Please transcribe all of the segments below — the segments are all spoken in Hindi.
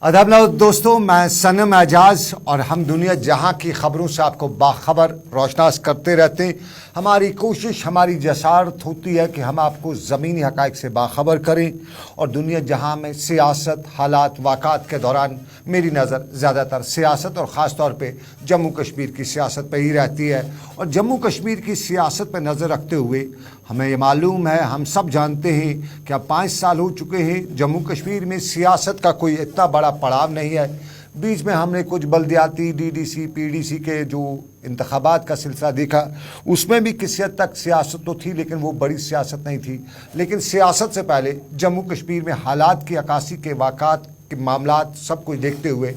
अदब दोस्तों, मैं सनम एजाज और हम दुनिया जहां की खबरों से आपको बाखबर रोशनास करते रहते हैं। हमारी कोशिश, हमारी जसारत होती है कि हम आपको ज़मीनी हक़ाइक़ से बाखबर करें और दुनिया जहां में सियासत, हालात, वाक़ात के दौरान मेरी नज़र ज़्यादातर सियासत और ख़ास तौर पे जम्मू कश्मीर की सियासत पर ही रहती है। और जम्मू कश्मीर की सियासत पर नज़र रखते हुए हमें ये मालूम है, हम सब जानते हैं कि अब 5 साल हो चुके हैं जम्मू कश्मीर में सियासत का कोई इतना बड़ा पड़ाव नहीं है। बीच में हमने कुछ बल्दियाती डीडीसी पीडीसी के जो इंतखाबात का सिलसिला देखा, उसमें भी किसी हद तक सियासत तो थी, लेकिन वो बड़ी सियासत नहीं थी। लेकिन सियासत से पहले जम्मू कश्मीर में हालात की अक्कासी के वाक़ात के मामलात सब कुछ देखते हुए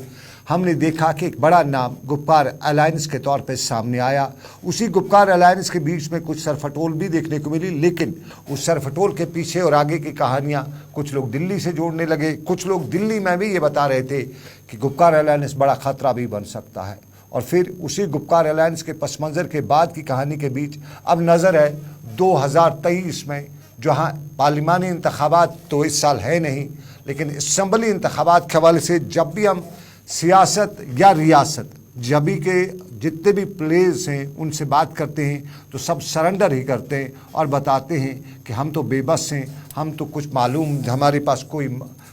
हमने देखा कि एक बड़ा नाम गुपकार अलायंस के तौर पे सामने आया। उसी गुपकार अलायंस के बीच में कुछ सरफटोल भी देखने को मिली, लेकिन उस सरफटोल के पीछे और आगे की कहानियाँ कुछ लोग दिल्ली से जोड़ने लगे। कुछ लोग दिल्ली में भी ये बता रहे थे कि गुपकार अलायंस बड़ा ख़तरा भी बन सकता है। और फिर उसी गुपकार अलायंस के पस मंज़र के बाद की कहानी के बीच अब नज़र है 2023 में, जहाँ पार्लिमानी इंतखाबात तो इस साल है नहीं, लेकिन असम्बली इंतखाबात के हवाले से जब भी हम सियासत या रियासत, जब भी के जितने भी प्लेयर्स हैं उनसे बात करते हैं तो सब सरेंडर ही करते हैं और बताते हैं कि हम तो बेबस हैं, हम तो कुछ मालूम, हमारे पास कोई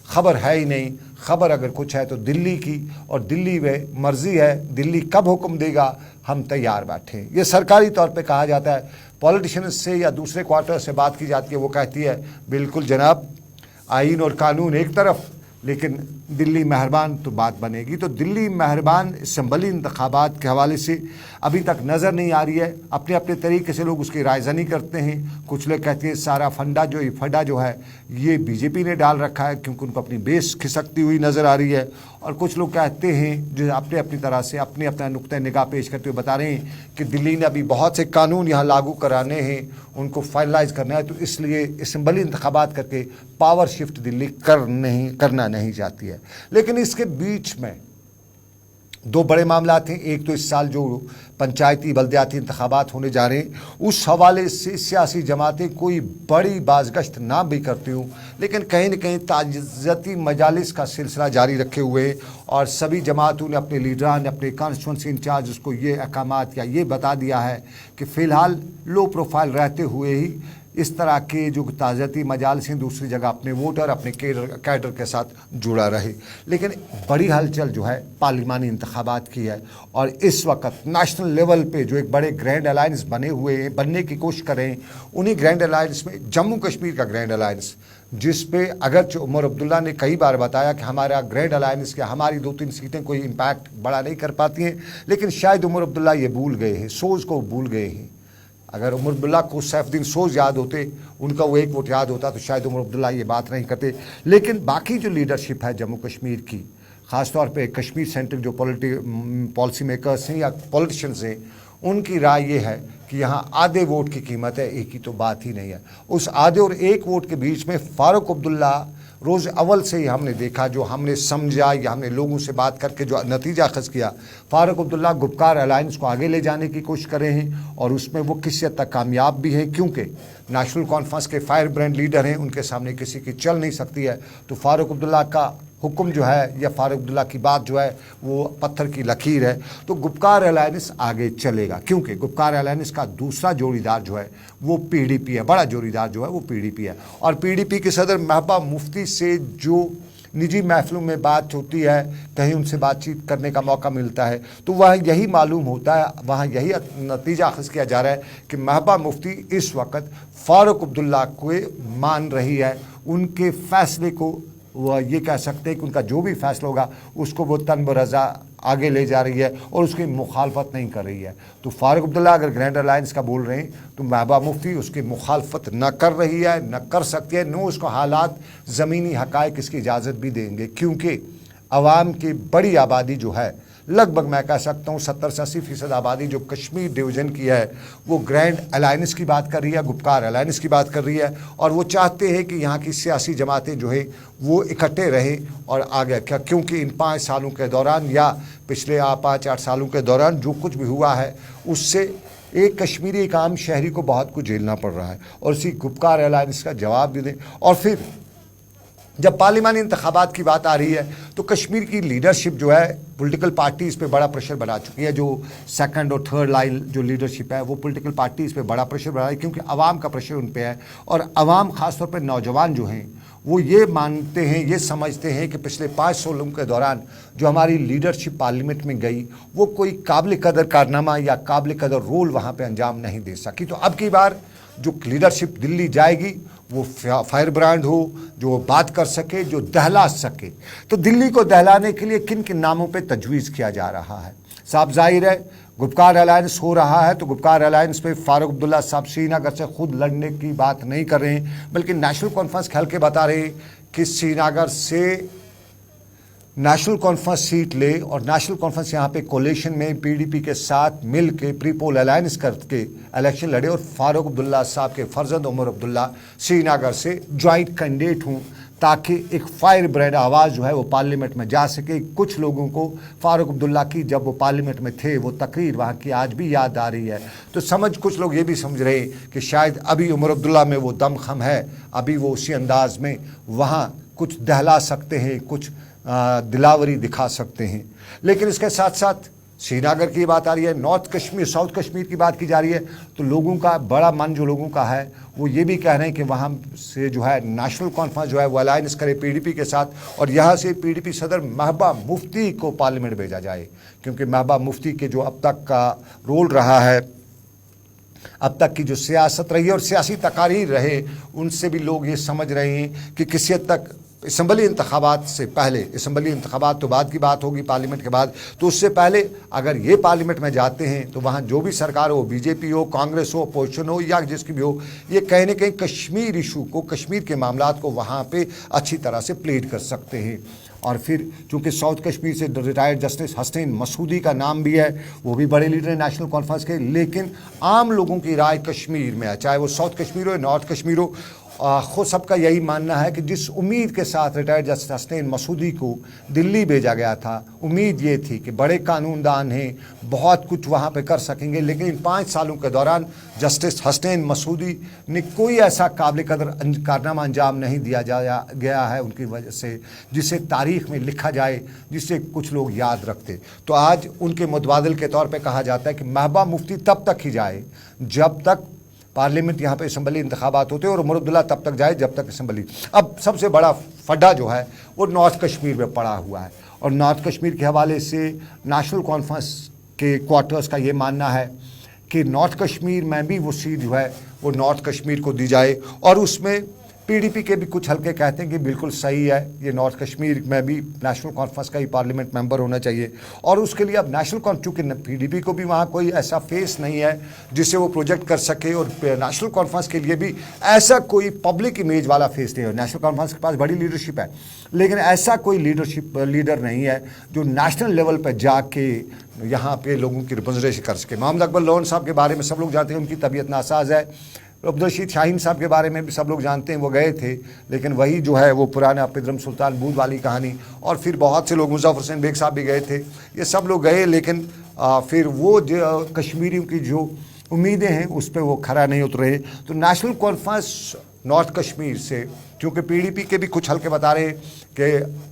ख़बर है ही नहीं। ख़बर अगर कुछ है तो दिल्ली की, और दिल्ली में मर्ज़ी है, दिल्ली कब हुक्म देगा हम तैयार बैठे हैं। ये सरकारी तौर पे कहा जाता है। पॉलिटिशियंस से या दूसरे क्वार्टर से बात की जाती है, वो कहती है बिल्कुल जनाब, आइन और कानून एक तरफ, लेकिन दिल्ली मेहरबान तो बात बनेगी। तो दिल्ली मेहरबान असम्बली इंतखाबात के हवाले से अभी तक नज़र नहीं आ रही है। अपने अपने तरीके से लोग उसकी रायज़नी करते हैं। कुछ लोग कहते हैं सारा फंडा जो है ये बीजेपी ने डाल रखा है, क्योंकि उनको अपनी बेस खिसकती हुई नज़र आ रही है। और कुछ लोग कहते हैं जो अपने अपनी तरह से अपने अपना नुक्ता निगाह पेश करते हुए बता रहे हैं कि दिल्ली ने अभी बहुत से कानून यहाँ लागू कराने हैं, उनको फाइनलाइज करना है, तो इसलिए असम्बली इंतखाबात करके पावर शिफ्ट दिल्ली करना नहीं चाहती है। लेकिन इसके बीच में दो बड़े मामला थे। एक तो इस साल जो पंचायती बल्दियाती इंतखाबात होने जा रहे हैं, उस हवाले से सियासी जमातें कोई बड़ी बाज़गश्त ना भी करती हूँ, लेकिन कहीं न कहीं ताज़ियती मजालिस का सिलसिला जारी रखे हुए और सभी जमातों ने अपने लीडरान ने अपने कॉन्स्टिट्यूंसी इंचार्ज उसको ये अहकामात या ये बता दिया है कि फ़िलहाल लो प्रोफाइल रहते हुए ही इस तरह के जो ताज़ियती मजालिस हैं दूसरी जगह अपने वोटर, अपने कैडर के साथ जुड़ा रहे। लेकिन बड़ी हलचल जो है पार्लिमानी इंतखाबात की है, और इस वक्त नेशनल लेवल पे जो एक बड़े ग्रैंड अलायंस बने हुए हैं, बनने की कोशिश करें, उन्हीं ग्रैंड अलायंस में जम्मू कश्मीर का ग्रैंड अलायंस, जिस पे अगरचे उमर अब्दुल्ला ने कई बार बताया कि हमारा ग्रैंड अलायंस के हमारी 2-3 सीटें कोई इम्पैक्ट बड़ा नहीं कर पाती हैं, लेकिन शायद उमर अब्दुल्ला ये भूल गए हैं, सोच को भूल गए हैं। अगर उमर अब्दुल्ला को सैफुद्दीन सोज याद होते, उनका वो एक वोट याद होता, तो शायद उमर अब्दुल्ला ये बात नहीं करते। लेकिन बाकी जो लीडरशिप है जम्मू कश्मीर की, ख़ास तौर पे कश्मीर सेंट्रिक जो पॉलिसी मेकर्स हैं या पॉलिटिशियंस हैं, उनकी राय ये है कि यहाँ आधे वोट की कीमत है, एक की तो बात ही नहीं है। उस आधे और एक वोट के बीच में फ़ारूक अब्दुल्ला रोज़ अव्वल से ही हमने देखा, जो हमने समझा या हमने लोगों से बात करके जो नतीजा अखज़ किया, फ़ारूक अब्दुल्ला गुपकार अलायंस को आगे ले जाने की कोशिश कर रहे हैं और उसमें वो किसी हद तक कामयाब भी हैं, क्योंकि नेशनल कॉन्फ्रेंस के फायर ब्रांड लीडर हैं, उनके सामने किसी की चल नहीं सकती है। तो फ़ारूक अब्दुल्ला का हुक्म जो है या फ़ारूक अब्दुल्ला की बात जो है वो पत्थर की लकीर है। तो गुपकार अलायंस आगे चलेगा, क्योंकि गुपकार अलायंस का दूसरा जोड़ीदार जो है वो पीडीपी है, बड़ा जोड़ीदार जो है वो पीडीपी है। और पीडीपी के सदर महबूबा मुफ्ती से जो निजी महफिलों में बात होती है, कहीं उनसे बातचीत करने का मौका मिलता है, तो वह यही मालूम होता है, वहाँ यही नतीजा अखज़ किया जा रहा है कि महबूबा मुफ्ती इस वक्त फ़ारूक अब्दुल्ला को मान रही है, उनके फ़ैसले को वह ये कह सकते हैं कि उनका जो भी फैसला होगा उसको वो तन रज़ा आगे ले जा रही है और उसकी मुखालफत नहीं कर रही है। तो फ़ारूक अब्दुल्ला अगर ग्रैंड अलायंस का बोल रहे हैं तो महबूबा मुफ्ती उसकी मुखालफत न कर रही है, न कर सकती है, न उसको हालात, ज़मीनी हक़ाइक़ इसकी इजाज़त भी देंगे, क्योंकि आवाम की बड़ी आबादी जो है, लगभग मैं कह सकता हूँ 70 से 80% आबादी जो कश्मीर डिवीज़न की है, वो ग्रैंड अलायंस की बात कर रही है, गुपकार अलायंस की बात कर रही है, और वो चाहते हैं कि यहाँ की सियासी जमातें जो है वो इकट्ठे रहें और आगे क्या, क्योंकि इन 5 सालों के दौरान या पिछले 5-8 सालों के दौरान जो कुछ भी हुआ है उससे एक कश्मीरी एक आम शहरी को बहुत कुछ झेलना पड़ रहा है, और उसी गुपकार अलायंस का जवाब भी दें। और फिर जब पार्लिमानी इंतखाबात की बात आ रही है तो कश्मीर की लीडरशिप जो है पॉलिटिकल पार्टीज़ पे बड़ा प्रेशर बना चुकी है। जो सेकंड और थर्ड लाइन जो लीडरशिप है वो पॉलिटिकल पार्टीज़ पे बड़ा प्रेशर बना रही है, क्योंकि आवाम का प्रेशर उन पे है। और आवाम ख़ासतौर पे नौजवान जो हैं वो ये मानते हैं, ये समझते हैं कि पिछले 5 सालों के दौरान जो हमारी लीडरशिप पार्लियामेंट में गई वो कोई काबिल कदर कारनामा या काबिल कदर रोल वहाँ पे अंजाम नहीं दे सकी। तो अब की बार जो लीडरशिप दिल्ली जाएगी वो फायर ब्रांड हो, जो बात कर सके, जो दहला सके। तो दिल्ली को दहलाने के लिए किन किन नामों पे तजवीज़ किया जा रहा है? साफ जाहिर है गुपकार अलायंस हो रहा है, तो गुपकार अलायंस पे फारूक अब्दुल्ला साहब श्रीनगर से खुद लड़ने की बात नहीं कर रहे हैं, बल्कि नेशनल कॉन्फ्रेंस के हल्के बता रहे हैं कि श्रीनगर से नेशनल कॉन्फ्रेंस सीट ले और नेशनल कॉन्फ्रेंस यहाँ पे कोलिशन में पीडीपी के साथ मिल के प्री पोल अलायंस करके इलेक्शन लड़े और फारूक अब्दुल्ला साहब के फर्जंद उमर अब्दुल्ला श्रीनगर से ज्वाइंट कैंडिडेट हूँ, ताकि एक फायर ब्रांड आवाज़ जो है वो पार्लियामेंट में जा सके। कुछ लोगों को फारूक अब्दुल्ला की जब वो पार्लियामेंट में थे वो तकरीर वहाँ की आज भी याद आ रही है। तो कुछ लोग ये भी समझ रहे हैं कि शायद अभी उमर अब्दुल्ला में वो दमखम है, अभी वो उसी अंदाज में वहाँ कुछ दहला सकते हैं, कुछ दिलावरी दिखा सकते हैं। लेकिन इसके साथ साथ श्रीनगर की बात आ रही है, नॉर्थ कश्मीर, साउथ कश्मीर की बात की जा रही है। तो लोगों का बड़ा मन जो लोगों का है वो ये भी कह रहे हैं कि वहाँ से जो है नेशनल कॉन्फ्रेंस जो है वो अलायंस करे पीडीपी के साथ, और यहाँ से पीडीपी सदर महबूबा मुफ्ती को पार्लियामेंट भेजा जाए, क्योंकि महबूबा मुफ्ती के जो अब तक का रोल रहा है, अब तक की जो सियासत रही है और सियासी तकारीर रहे, उनसे भी लोग ये समझ रहे हैं कि किसी हद तक असम्बली इंतखाबात से पहले, असम्बली इंतखाबात तो बाद की बात होगी पार्लियामेंट के बाद, तो उससे पहले अगर ये पार्लियामेंट में जाते हैं तो वहाँ जो भी सरकार हो, बीजेपी हो, कांग्रेस हो, अपोजिशन हो या जिसकी भी हो, ये कहीं ना कहीं कश्मीर इशू को, कश्मीर के मामलात को वहाँ पे अच्छी तरह से प्लेड कर सकते हैं। और फिर चूँकि साउथ कश्मीर से रिटायर्ड जस्टिस हसनैन मसूदी का नाम भी है, वो भी बड़े लीडर हैं नेशनल कॉन्फ्रेंस के, लेकिन आम लोगों की राय कश्मीर में है, चाहे वो साउथ कश्मीर हो या नॉर्थ कश्मीर हो, खुद सबका यही मानना है कि जिस उम्मीद के साथ रिटायर्ड जस्टिस हसनैन मसूदी को दिल्ली भेजा गया था, उम्मीद ये थी कि बड़े कानूनदान हैं, बहुत कुछ वहाँ पे कर सकेंगे, लेकिन इन 5 सालों के दौरान जस्टिस हसनैन मसूदी ने कोई ऐसा काबिल कदर कारनामा अंजाम नहीं दिया गया है उनकी वजह से जिसे तारीख़ में लिखा जाए, जिसे कुछ लोग याद रखते। तो आज उनके मुतबादिल के तौर पर कहा जाता है कि महबूबा मुफ्ती तब तक ही जाए जब तक पार्लियामेंट यहाँ पे असम्बली इंतखाबात होते हैं, और उमर अब्दुल्ला तब तक जाए जब तक असम्बली। अब सबसे बड़ा फड्डा जो है वो नॉर्थ कश्मीर में पड़ा हुआ है, और नॉर्थ कश्मीर के हवाले से नेशनल कॉन्फ्रेंस के क्वार्टर्स का ये मानना है कि नॉर्थ कश्मीर में भी वो सीट जो है वो नॉर्थ कश्मीर को दी जाए। और उसमें पीडीपी के भी कुछ हल्के कहते हैं कि बिल्कुल सही है, ये नॉर्थ कश्मीर में भी नेशनल कॉन्फ्रेंस का ही पार्लियामेंट मेंबर होना चाहिए। और उसके लिए अब नेशनल चूँकि पीडीपी को भी वहाँ कोई ऐसा फेस नहीं है जिससे वो प्रोजेक्ट कर सके, और नेशनल कॉन्फ्रेंस के लिए भी ऐसा कोई पब्लिक इमेज वाला फेस नहीं है। नेशनल कॉन्फ्रेंस के पास बड़ी लीडरशिप है, लेकिन ऐसा कोई लीडर नहीं है जो नेशनल लेवल पर जाके यहाँ पे लोगों की रिप्रेजेंटेशन कर सके। मोहम्मद अकबर लोन साहब के बारे में सब लोग जानते हैं, उनकी तबीयत नासाज है। अब्दुल शाहीन साहब के बारे में भी सब लोग जानते हैं, वो गए थे, लेकिन वही जो है वो पुराना पिदरम सुल्तान बूद वाली कहानी। और फिर बहुत से लोग, मुज़फ़्फ़र हुसैन बेग साहब भी गए थे, ये सब लोग गए, लेकिन फिर वो जो कश्मीरियों की जो उम्मीदें हैं उस पर वो खरा नहीं उतरे। तो नेशनल कॉन्फ्रेंस नॉर्थ कश्मीर से, क्योंकि पीडीपी के भी कुछ हल्के बता रहे कि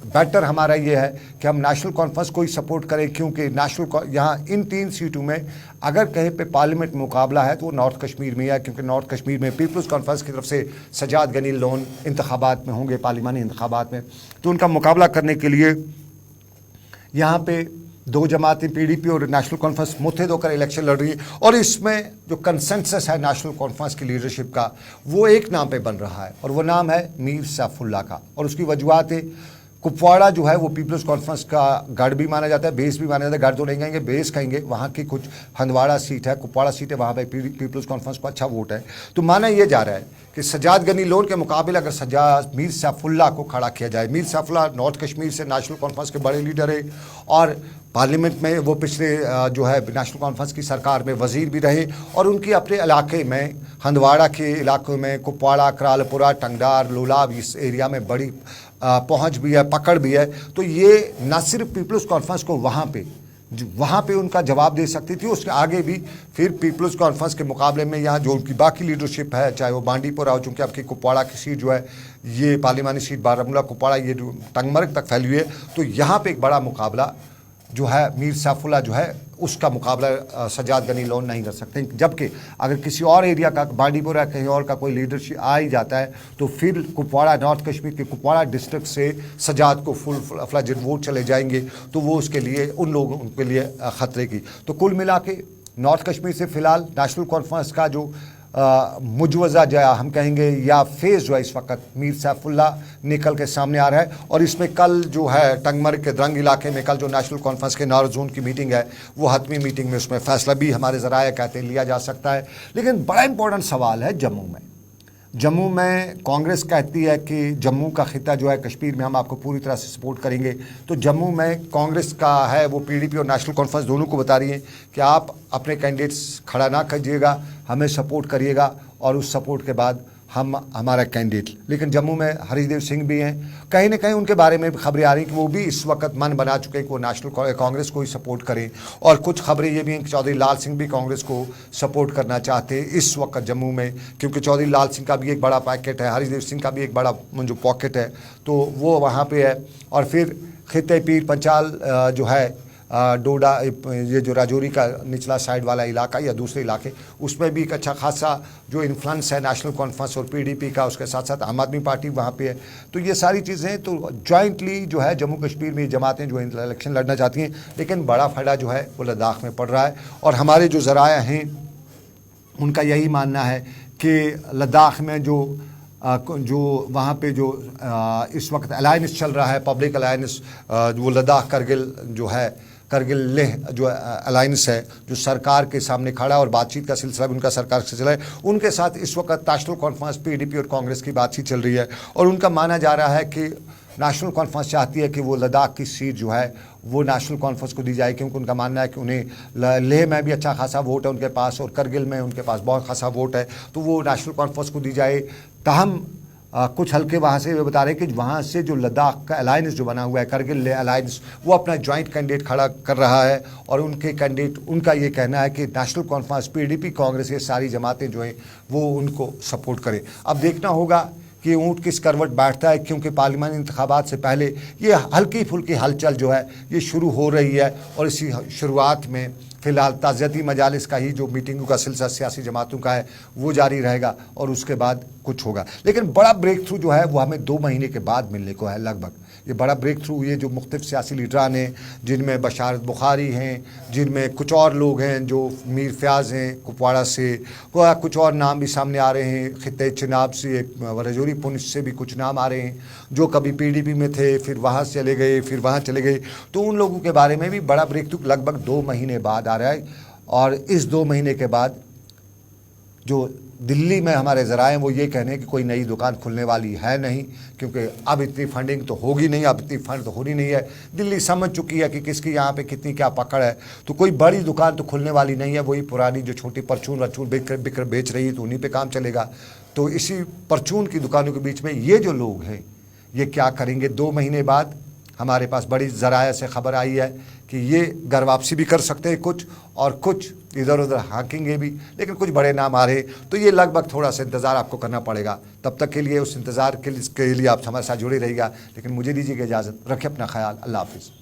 बेटर हमारा ये है कि हम नेशनल कॉन्फ्रेंस को ही सपोर्ट करें, क्योंकि नेशनल यहाँ इन 3 सीटों में अगर कहीं पे पार्लियामेंट मुकाबला है तो वो नॉर्थ कश्मीर में है, क्योंकि नॉर्थ कश्मीर में पीपल्स कॉन्फ्रेंस की तरफ से सजाद गनी लोन इंतखाबात में होंगे, पार्लिमानी इंतखाबात में, तो उनका मुकाबला करने के लिए यहाँ पे 2 जमातें पीडीपी और नेशनल कॉन्फ्रेंस मुत्तहिद होकर इलेक्शन लड़ रही है। और इसमें जो कंसेंसस है नेशनल कॉन्फ्रेंस की लीडरशिप का, वो एक नाम पे बन रहा है, और वो नाम है मीर सैफुल्लाह का। और उसकी वजूहत है, कुपवाड़ा जो है वो पीपल्स कॉन्फ्रेंस का गढ़ भी माना जाता है, बेस भी माना जाता है। गढ़ तो नहीं कहेंगे, बेस कहेंगे। वहाँ की कुछ हंदवाड़ा सीट है, कुपवाड़ा सीट है, वहाँ पे पीपल्स कॉन्फ्रेंस को अच्छा वोट है। तो माना ये जा रहा है कि सजाद गनी लोन के मुकाबले अगर मीर सैफुल्लाह को खड़ा किया जाए, मीर सैफुल्लाह नॉर्थ कश्मीर से नेशनल कॉन्फ्रेंस के बड़े लीडर है, और पार्लियामेंट में वो पिछले जो है नेशनल कॉन्फ्रेंस की सरकार में वज़ीर भी रहे, और उनकी अपने इलाके में, हंदवाड़ा के इलाकों में, कुपवाड़ा, करालपुरा, टंगडार, लोलाब, इस एरिया में बड़ी पहुंच भी है, पकड़ भी है। तो ये न सिर्फ पीपल्स कॉन्फ्रेंस को वहाँ पे वहाँ पे उनका जवाब दे सकती थी। उसके आगे भी फिर पीपल्स कॉन्फ्रेंस के मुकाबले में यहाँ जो उनकी बाकी लीडरशिप है, चाहे वो बांडीपुरा हो, चूँकि आपकी कुपवाड़ा की सीट जो है, ये पार्लिमानी सीट बारामूला कुपवाड़ा ये जो टंगमर्ग तक फैली हुई है, तो यहाँ पे एक बड़ा मुकाबला जो है मीर सैफुल्लाह जो है उसका मुकाबला सजाद गनी लोन नहीं कर सकते। जबकि अगर किसी और एरिया का, बांडीपुरा कहीं और का कोई लीडरशिप आ ही जाता है तो फिर कुपवाड़ा, नॉर्थ कश्मीर के कुपवाड़ा डिस्ट्रिक्ट से सजाद को फुल फ्लेजेड वोट चले जाएंगे, तो वो उसके लिए उन लोगों के लिए ख़तरे की। तो कुल मिला के नॉर्थ कश्मीर से फ़िलहाल नेशनल कॉन्फ्रेंस का जो मुजवज़ा जो हम कहेंगे या फेज़ जो है इस वक्त मीर सैफुल्लाह निकल के सामने आ रहा है। और इसमें कल जो है टंगमर्ग के द्रंग इलाके में कल जो नेशनल कॉन्फ्रेंस के नॉर्थ जोन की मीटिंग है, वो हतमी मीटिंग में उसमें फ़ैसला भी हमारे ज़राए कहते हैं लिया जा सकता है। लेकिन बड़ा इंपॉर्टेंट सवाल है जम्मू में कांग्रेस कहती है कि जम्मू का खिता जो है कश्मीर में हम आपको पूरी तरह से सपोर्ट करेंगे। तो जम्मू में कांग्रेस का है वो पीडीपी और नेशनल कॉन्फ्रेंस दोनों को बता रही है कि आप अपने कैंडिडेट्स खड़ा ना कीजिएगा, हमें सपोर्ट करिएगा और उस सपोर्ट के बाद हम हमारा कैंडिडेट। लेकिन जम्मू में हरीशदेव सिंह भी हैं, कहीं ना कहीं उनके बारे में खबरें आ रही हैं कि वो भी इस वक्त मन बना चुके हैं कि वो नेशनल कांग्रेस को ही सपोर्ट करें। और कुछ खबरें ये भी हैं कि चौधरी लाल सिंह भी कांग्रेस को सपोर्ट करना चाहते हैं इस वक्त जम्मू में, क्योंकि चौधरी लाल सिंह का भी एक बड़ा पैकेट है, हरीशदेव सिंह का भी एक बड़ा जो पॉकेट है, तो वो वहाँ पर है। और फिर खिते पीर पंचाल जो है डोडा, ये जो राजौरी का निचला साइड वाला इलाका या दूसरे इलाके, उसमें भी एक अच्छा खासा जो इन्फ्लुएंस है नेशनल कॉन्फ्रेंस और पीडीपी का, उसके साथ साथ आम आदमी पार्टी वहाँ पे है। तो ये सारी चीज़ें तो जॉइंटली जो है जम्मू कश्मीर में जमातें जो इलेक्शन लड़ना चाहती हैं, लेकिन बड़ा फायदा जो है वो लद्दाख में पड़ रहा है। और हमारे जो ज़राए हैं उनका यही मानना है कि लद्दाख में जो वहाँ पे जो इस वक्त अलायंस चल रहा है, पब्लिक अलायंस, वो लद्दाख करगिल जो है, करगिल लेह जो अलायंस है, जो सरकार के सामने खड़ा है और बातचीत का सिलसिला भी उनका सरकार से चला है, उनके साथ इस वक्त नेशनल कॉन्फ्रेंस पीडीपी और कांग्रेस की बातचीत चल रही है। और उनका माना जा रहा है कि नेशनल कॉन्फ्रेंस चाहती है कि वो लद्दाख की सीट जो है वो नेशनल कॉन्फ्रेंस को दी जाए, क्योंकि उनका मानना है कि उन्हें लेह में भी अच्छा खासा वोट है उनके पास और करगिल में उनके पास बहुत खासा वोट है, तो वो नेशनल कॉन्फ्रेंस को दी जाए। ताहम कुछ हल्के वहाँ से ये बता रहे हैं कि वहाँ से जो लद्दाख का अलायंस जो बना हुआ है, करगिल ले अलायंस, वो अपना जॉइंट कैंडिडेट खड़ा कर रहा है। और उनके कैंडिडेट, उनका ये कहना है कि नेशनल कॉन्फ्रेंस पीडीपी कांग्रेस ये सारी जमातें जो हैं वो उनको सपोर्ट करें। अब देखना होगा कि ऊँट किस करवट बैठता है, क्योंकि पार्लियामानी इंतखाबात से पहले ये हल्की फुल्की हलचल जो है ये शुरू हो रही है। और इसी शुरुआत में फ़िलहाल ताज़ियती मजालिस का ही जो मीटिंगों का सिलसिला सियासी जमातों का है वो जारी रहेगा और उसके बाद कुछ होगा। लेकिन बड़ा ब्रेक थ्रू जो है वो हमें 2 महीने के बाद मिलने को है लगभग। ये बड़ा ब्रेक थ्रू, ये जो मुख्तलिफ सियासी लीडरान हैं, जिनमें बशारत बुखारी हैं, जिनमें कुछ और लोग हैं जो मीर फयाज़ हैं कुपवाड़ा से, कुछ और नाम भी सामने आ रहे हैं, खित्ते चिनाब से, राजौरी पुंछ से भी कुछ नाम आ रहे हैं जो कभी पीडीपी में थे, फिर वहाँ से चले गए, फिर वहाँ चले गए। तो उन लोगों के बारे में भी बड़ा ब्रेक थ्रू लगभग 2 महीने बाद आ रहा है। और इस 2 महीने के बाद जो दिल्ली में हमारे ज़राए वो ये कहने कि कोई नई दुकान खुलने वाली है नहीं, क्योंकि अब इतनी फंडिंग तो होगी नहीं, अब इतनी फंड तो होनी नहीं है। दिल्ली समझ चुकी है कि किसकी यहाँ पे कितनी क्या पकड़ है, तो कोई बड़ी दुकान तो खुलने वाली नहीं है। वही पुरानी जो छोटी परचून वरचून बेच रही है तो उन्हीं पे काम चलेगा। तो इसी परचून की दुकानों के बीच में ये जो लोग हैं ये क्या करेंगे। 2 महीने बाद हमारे पास बड़ी ज़राए से खबर आई है कि ये घर वापसी भी कर सकते हैं कुछ, और कुछ इधर उधर हाँकेंगे भी, लेकिन कुछ बड़े नाम आ रहे। तो ये लगभग थोड़ा सा इंतज़ार आपको करना पड़ेगा। तब तक के लिए उस इंतज़ार के लिए आप हमारे साथ जुड़े रहिएगा। लेकिन मुझे दीजिएगा इजाज़त, रखें अपना ख्याल, अल्लाह हाफिज़।